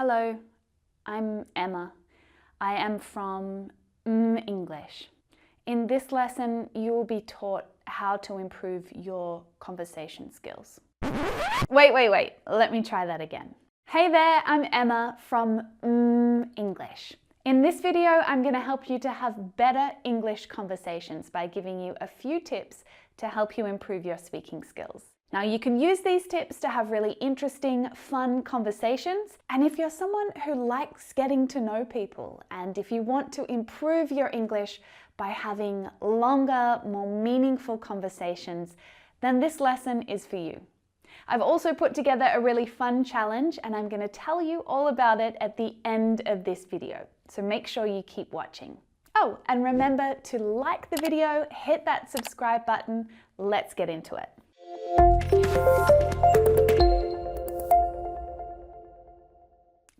Hello, I'm Emma. I am from mmmEnglish. In this lesson, you will be taught how to improve your conversation skills. Wait, let me try that again. Hey there, I'm Emma from mmmEnglish. In this video, I'm going to help you to have better English conversations by giving you a few tips to help you improve your speaking skills. Now, you can use these tips to have really interesting, fun conversations. And if you're someone who likes getting to know people, and if you want to improve your English by having longer, more meaningful conversations, then this lesson is for you. I've also put together a really fun challenge, and I'm going to tell you all about it at the end of this video. So make sure you keep watching. Oh, and remember to like the video, hit that subscribe button. Let's get into it.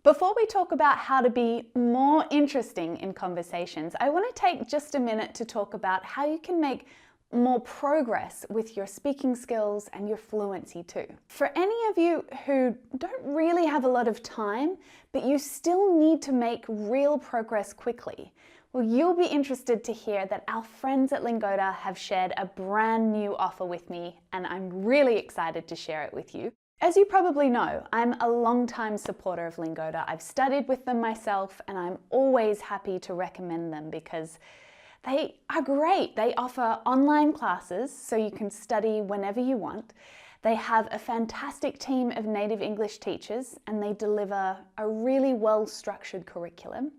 Before we talk about how to be more interesting in conversations, I want to take just a minute to talk about how you can make more progress with your speaking skills and your fluency too. For any of you who don't really have a lot of time, but you still need to make real progress quickly, well, you'll be interested to hear that our friends at Lingoda have shared a brand new offer with me, and I'm really excited to share it with you. As you probably know, I'm a long-time supporter of Lingoda. I've studied with them myself, and I'm always happy to recommend them because they are great. They offer online classes so you can study whenever you want. They have a fantastic team of native English teachers, and they deliver a really well-structured curriculum.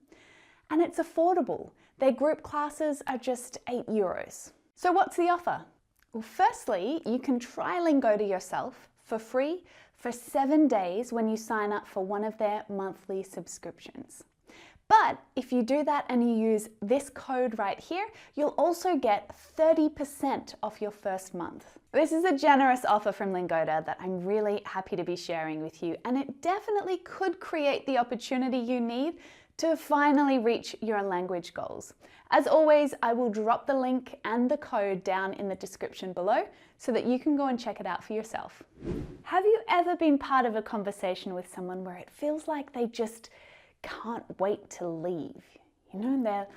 And it's affordable. Their group classes are just €8. So what's the offer? Well, firstly, you can try Lingoda yourself for free for 7 days when you sign up for one of their monthly subscriptions. But if you do that and you use this code right here, you'll also get 30% off your first month. This is a generous offer from Lingoda that I'm really happy to be sharing with you, and it definitely could create the opportunity you need to finally reach your language goals. As always, I will drop the link and the code down in the description below so that you can go and check it out for yourself. Have you ever been part of a conversation with someone where it feels like they just can't wait to leave? You know, they're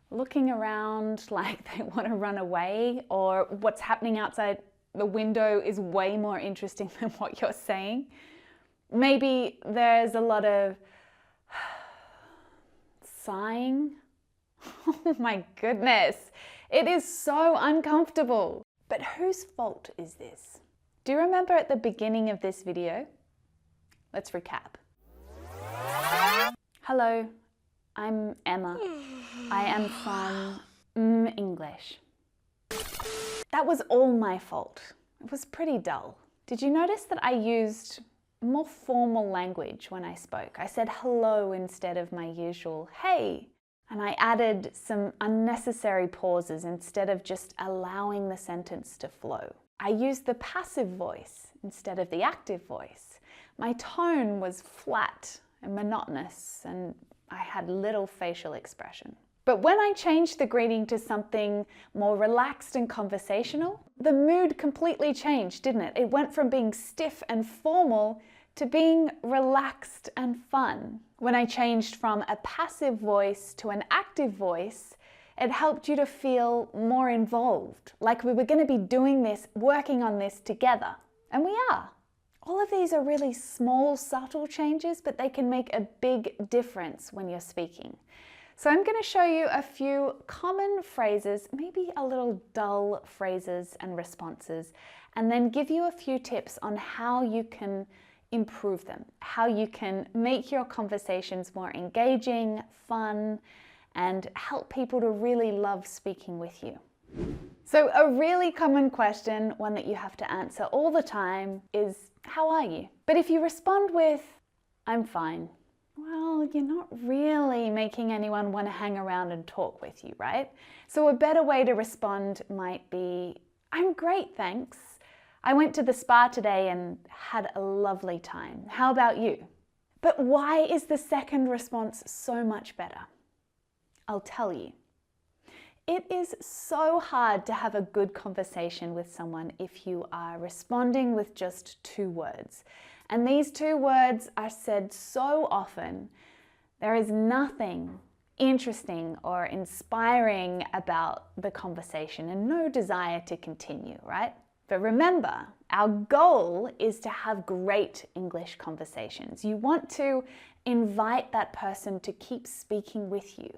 looking around like they want to run away, or what's happening outside the window is way more interesting than what you're saying. Maybe there's a lot of sighing. Oh my goodness, it is so uncomfortable. But whose fault is this? Do you remember at the beginning of this video? Let's recap. Hello, I'm Emma. I am from mmmEnglish. That was all my fault. It was pretty dull. Did you notice that I used more formal language when I spoke? I said hello instead of my usual hey, and I added some unnecessary pauses instead of just allowing the sentence to flow. I used the passive voice instead of the active voice. My tone was flat and monotonous, and I had little facial expression. But when I changed the greeting to something more relaxed and conversational, the mood completely changed, didn't it? It went from being stiff and formal to being relaxed and fun. When I changed from a passive voice to an active voice, it helped you to feel more involved, like we were going to be doing this, working on this together. And we are. All of these are really small, subtle changes, but they can make a big difference when you're speaking. So I'm going to show you a few common phrases, maybe a little dull phrases and responses, and then give you a few tips on how you can improve them, how you can make your conversations more engaging, fun, and help people to really love speaking with you. So a really common question, one that you have to answer all the time, is how are you? But if you respond with, I'm fine, well, you're not really making anyone want to hang around and talk with you, right? So a better way to respond might be, I'm great, thanks. I went to the spa today and had a lovely time. How about you? But why is the second response so much better? I'll tell you. It is so hard to have a good conversation with someone if you are responding with just 2 words. And these 2 words are said so often. There is nothing interesting or inspiring about the conversation and no desire to continue, right? But remember, our goal is to have great English conversations. You want to invite that person to keep speaking with you.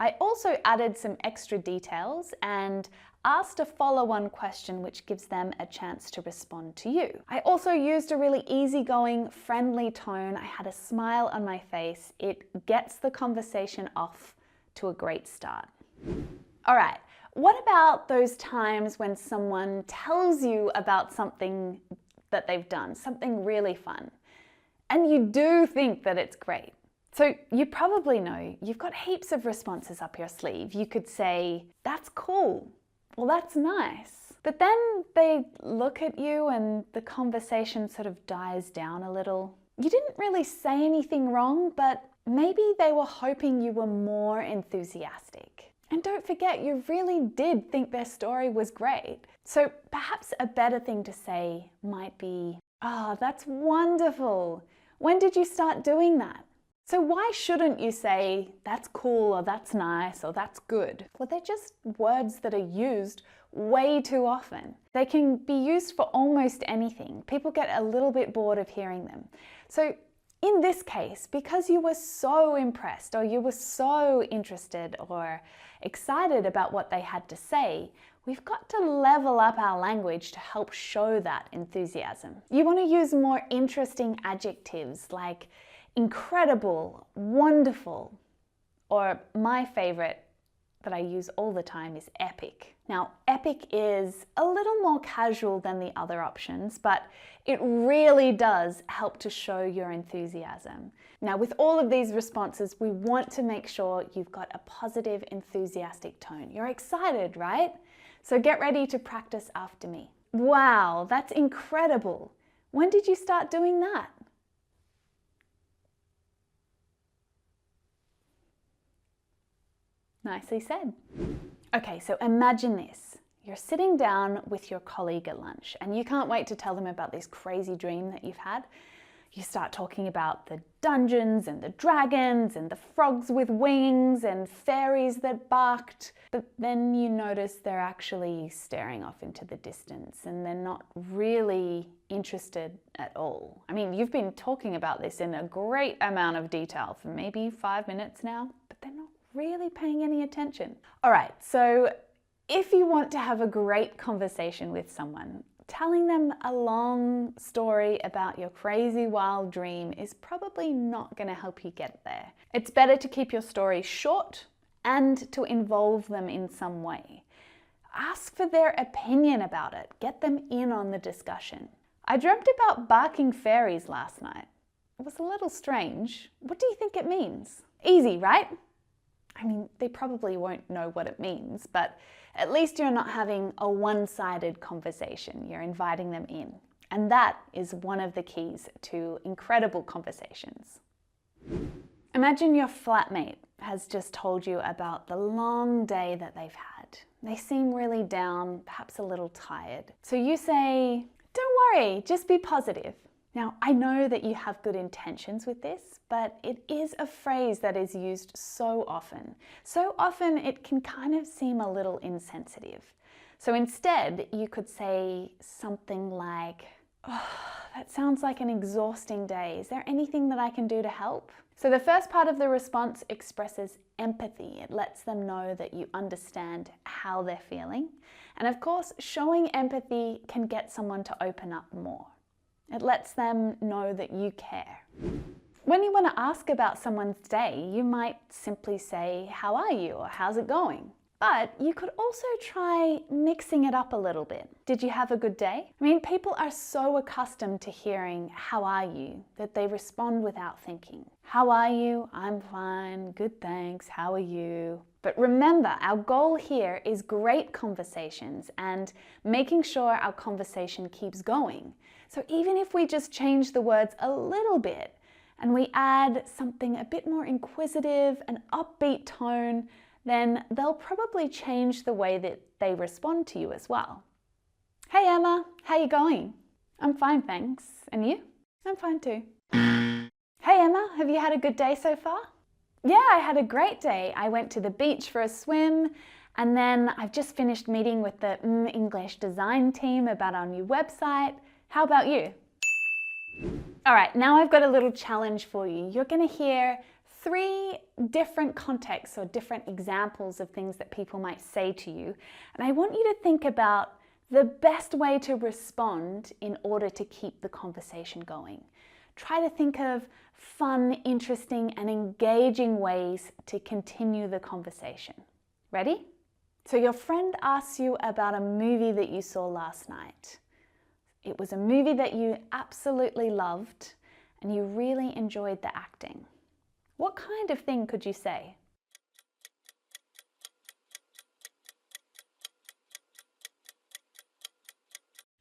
I also added some extra details and asked a follow-on question which gives them a chance to respond to you. I also used a really easygoing, friendly tone. I had a smile on my face. It gets the conversation off to a great start. All right, what about those times when someone tells you about something that they've done, something really fun, and you do think that it's great? So you probably know you've got heaps of responses up your sleeve. You could say, "That's cool," "Well, that's nice." But then they look at you and the conversation sort of dies down a little. You didn't really say anything wrong, but maybe they were hoping you were more enthusiastic. And don't forget, you really did think their story was great. So perhaps a better thing to say might be, "Oh, that's wonderful. When did you start doing that?" So why shouldn't you say, "That's cool," or "That's nice," or "That's good"? Well, they're just words that are used way too often. They can be used for almost anything. People get a little bit bored of hearing them. So in this case, because you were so impressed or you were so interested or excited about what they had to say, we've got to level up our language to help show that enthusiasm. You want to use more interesting adjectives like incredible, wonderful, or my favorite that I use all the time is epic. Now, epic is a little more casual than the other options, but it really does help to show your enthusiasm. Now, with all of these responses, we want to make sure you've got a positive, enthusiastic tone. You're excited, right? So get ready to practice after me. "Wow, that's incredible. When did you start doing that?" Nicely said. Okay, so imagine this. You're sitting down with your colleague at lunch and you can't wait to tell them about this crazy dream that you've had. You start talking about the dungeons and the dragons and the frogs with wings and fairies that barked, but then you notice they're actually staring off into the distance and they're not really interested at all. I mean, you've been talking about this in a great amount of detail for maybe 5 minutes now, but they're not really paying any attention. All right, so if you want to have a great conversation with someone, telling them a long story about your crazy wild dream is probably not going to help you get there. It's better to keep your story short and to involve them in some way. Ask for their opinion about it. Get them in on the discussion. "I dreamt about barking fairies last night. It was a little strange. What do you think it means?" Easy, right? I mean, they probably won't know what it means, but at least you're not having a one-sided conversation. You're inviting them in. And that is one of the keys to incredible conversations. Imagine your flatmate has just told you about the long day that they've had. They seem really down, perhaps a little tired. So you say, "Don't worry, just be positive." Now, I know that you have good intentions with this, but it is a phrase that is used so often. So often it can kind of seem a little insensitive. So instead, you could say something like, "Oh, that sounds like an exhausting day. Is there anything that I can do to help?" So the first part of the response expresses empathy. It lets them know that you understand how they're feeling. And of course, showing empathy can get someone to open up more. It lets them know that you care. When you want to ask about someone's day, you might simply say, "How are you?" or "How's it going?" But you could also try mixing it up a little bit. "Did you have a good day?" I mean, people are so accustomed to hearing "How are you?" that they respond without thinking. "How are you?" "I'm fine." "Good, thanks." "How are you?" But remember, our goal here is great conversations and making sure our conversation keeps going. So even if we just change the words a little bit and we add something a bit more inquisitive, an upbeat tone, then they'll probably change the way that they respond to you as well. Hey Emma, how you going? I'm fine, thanks. And you? I'm fine too. Hey Emma, have you had a good day so far? Yeah, I had a great day. I went to the beach for a swim, and then I've just finished meeting with the mmmEnglish design team about our new website. How about you? All right, now I've got a little challenge for you. You're going to hear 3 different contexts or different examples of things that people might say to you, and I want you to think about the best way to respond in order to keep the conversation going. Try to think of fun, interesting, and engaging ways to continue the conversation. Ready? So your friend asks you about a movie that you saw last night. It was a movie that you absolutely loved and you really enjoyed the acting. What kind of thing could you say?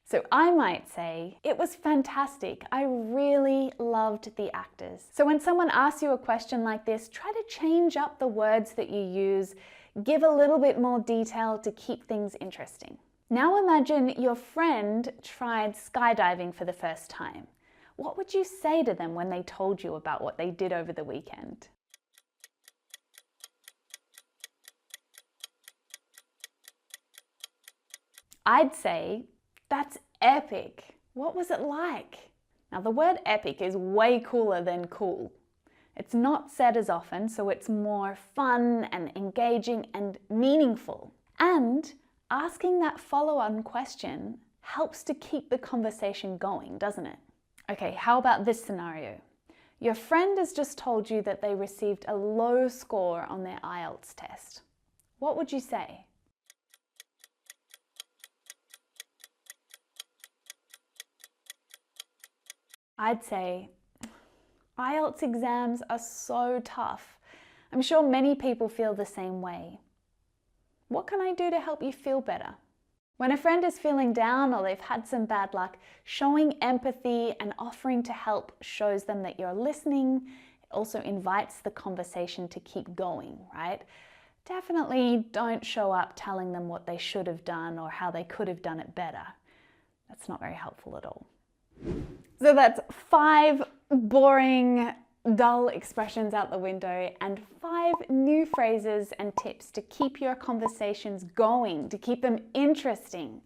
So I might say, it was fantastic. I really loved the actors. So when someone asks you a question like this, try to change up the words that you use, give a little bit more detail to keep things interesting. Now imagine your friend tried skydiving for the first time. What would you say to them when they told you about what they did over the weekend? I'd say, that's epic. What was it like? Now the word epic is way cooler than cool. It's not said as often, so it's more fun and engaging and meaningful. And asking that follow-on question helps to keep the conversation going, doesn't it? Okay, how about this scenario? Your friend has just told you that they received a low score on their IELTS test. What would you say? I'd say, IELTS exams are so tough. I'm sure many people feel the same way. What can I do to help you feel better? When a friend is feeling down or they've had some bad luck, showing empathy and offering to help shows them that you're listening. It also invites the conversation to keep going, right? Definitely don't show up telling them what they should have done or how they could have done it better. That's not very helpful at all. So that's 5 boring, dull expressions out the window and 5 new phrases and tips to keep your conversations going, to keep them interesting.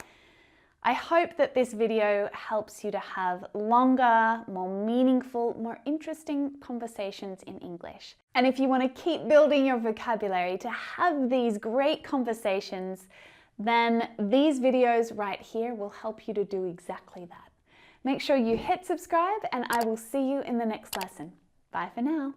I hope that this video helps you to have longer, more meaningful, more interesting conversations in English. And if you want to keep building your vocabulary to have these great conversations, then these videos right here will help you to do exactly that. Make sure you hit subscribe and I will see you in the next lesson. Bye for now.